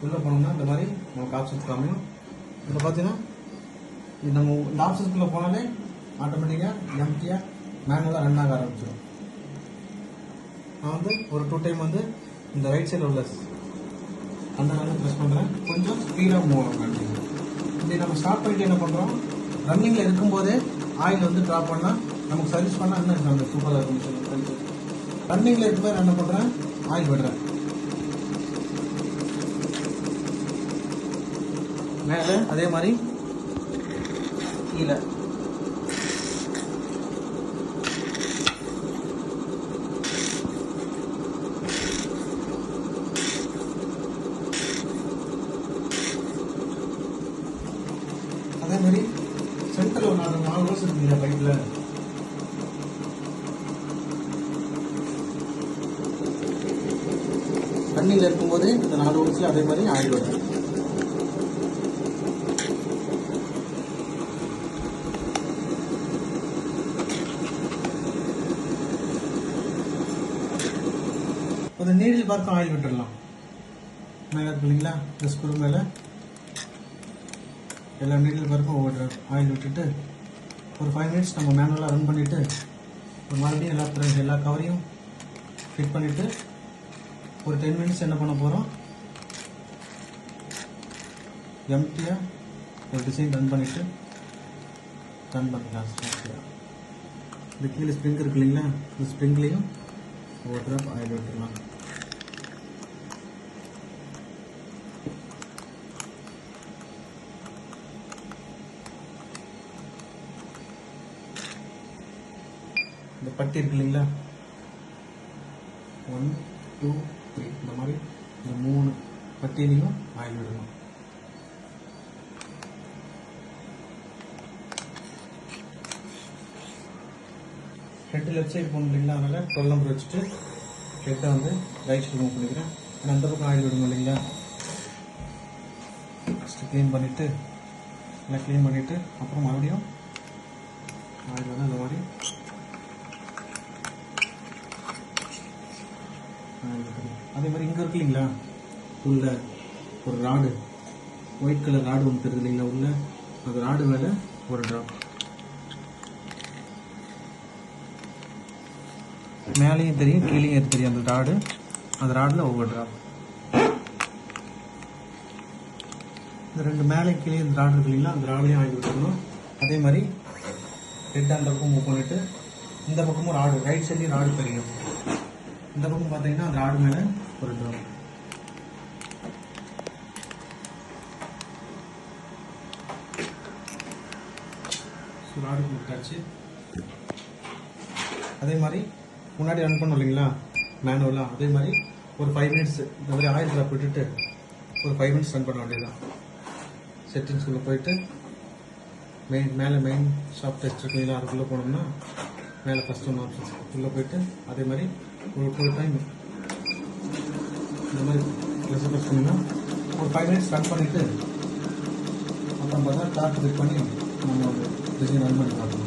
உள்ளே போனோம்னா இந்த மாதிரி நமக்கு ஆப்ஷன்ஸ் காமியும். இப்போ பார்த்தீங்கன்னா இது நம்ம இந்த ஆப்ஷன்ஸ்குள்ளே போனாலே ஆட்டோமேட்டிக்காக எம்டியாக மேனுவலாக ரன் ஆக ஆரம்பிச்சிடும். நான் வந்து ஒரு 2 டைம் வந்து இந்த ரைட் சைடில் உள்ள அந்த வந்து ப்ரெஸ் பண்ணுறேன். கொஞ்சம் ஸ்பீடாக மூவ் ஆகும். இப்படி நம்ம ஸ்டார்ட் பண்ணிட்டு என்ன பண்ணுறோம், ரன்னிங்கில் இருக்கும்போதே ஆயில் வந்து ட்ராப் பண்ணால் நமக்கு சர்வீஸ் பண்ணால் இன்னும் அந்த சூப்பராக இருக்கும். ரன்னிங்கில் இருக்கும்போது என்ன பண்ணுறேன், ஆயில் விடுறேன். மேலே அதே மாதிரி கீழே அதே மாதிரி சென்டரில் ஒரு 4 ஹோல்ஸ் இருக்குங்க பைப்பில். ரன்னிங்கில் இருக்கும்போது இந்த 4 ஹோல்ஸில் அதே மாதிரி ஆயில் விடுறேன். ஒரு நீடில் பார்க்க ஆயில் விட்டுடலாம். மேலே இருக்கு இல்லைங்களா, இந்த ஸ்க்ரூ மேலே எல்லா நீடில் பார்க்கும் ஒவ்வொரு ஆயில் விட்டுட்டு ஒரு 5 மினிட்ஸ் நம்ம மேனுவலாக ரன் பண்ணிவிட்டு ஒரு மறுபடியும் எல்லா கவரையும் ஃபிட் பண்ணிவிட்டு ஒரு 10 மினிட்ஸ் என்ன பண்ண போகிறோம், எம்டியாக ஒரு டிசைன் ரன் பண்ணிவிட்டு ரன் பண்ணிக்கலாம். இந்த கீழே ஸ்ப்ரிங் இருக்கு இல்லைங்களா, இந்த ஸ்ப்ரிங்லேயும் ஒவ்வொரு ட்ராப் ஆயில் விட்டுடலாம். இந்த பட்டி இருக்கு இல்லைங்களா, 1 2 3 இந்த மாதிரி இந்த 3 பட்டியிலையும் ஆயில் விடணும். ஹெட் லெஃப்ட் சைடு போகணும் இல்லைங்களா, அதனால் 12 நம்பர் வச்சுட்டு ஹெட்டை வந்து ரைட் சைடு மூவ் பண்ணிக்கிறேன். ஆனால் அந்த பக்கம் ஆயில் விடணும் இல்லைங்களா, ஃபஸ்ட்டு க்ளீன் பண்ணிவிட்டு எல்லாம் க்ளீன் பண்ணிவிட்டு அப்புறம் மறுபடியும் ஆயில் வந்து அந்த மாதிரி அதே மாதிரி இங்கே இருக்கு இல்லைங்களா, உள்ள ஒரு ராடு ஒயிட் கலர் ராடு ஒன்று தெரியுது இல்லைங்களா, உள்ள அந்த ராடு மேலே ஒரு ட்ராப், மேலேயும் தெரியும் கீழேயும் தெரியும் அந்த ராடு, அந்த ராடில் ஒவ்வொரு ட்ராப். இந்த 2 மேலே கீழே இந்த ராடு இருக்கு இல்லைங்களா, அந்த ராடையும் ஆயில் விட்டுக்கணும். அதே மாதிரி ஹெட் அந்த பக்கம் மூவ் பண்ணிவிட்டு இந்த பக்கமும் ராடு ரைட் சைட்லேயும் ராடு தெரியும். இந்த பக்கம் பார்த்தீங்கன்னா அந்த ராடு மேலே ஒரு ட்ராப். ராடு கொடுத்தாச்சு. அதே மாதிரி முன்னாடி ரன் பண்ணோம் இல்லைங்களா மேனுவலாக, அதே மாதிரி ஒரு 5 மினிட்ஸ் இந்த மாதிரி ஆயில் ட்ராப் விட்டுட்டு ஒரு 5 மினிட்ஸ் ரன் பண்ண வேண்டியதுதான். செட்டிங்ஸ்குள்ளே போயிட்டு மேலே மெயின் ஷாப் டெஸ்ட் இருக்குங்களா, அதுக்குள்ளே போனோம்னா மேலே ஃபஸ்ட் ஒன் ஆப்ஷன்ஸ் உள்ளே போயிட்டு அதே மாதிரி ஒரு 2 டைம் இந்த மாதிரி ப்ரெஸ் பண்ணிங்கன்னா ஒரு 5 மினிட்ஸ் ரன் பண்ணிவிட்டு அப்புறம் பார்த்தா டார்ச் கிளிக் பண்ணி நம்ம ஒரு டிசைன் ரன் பண்ணி பார்க்கணும்.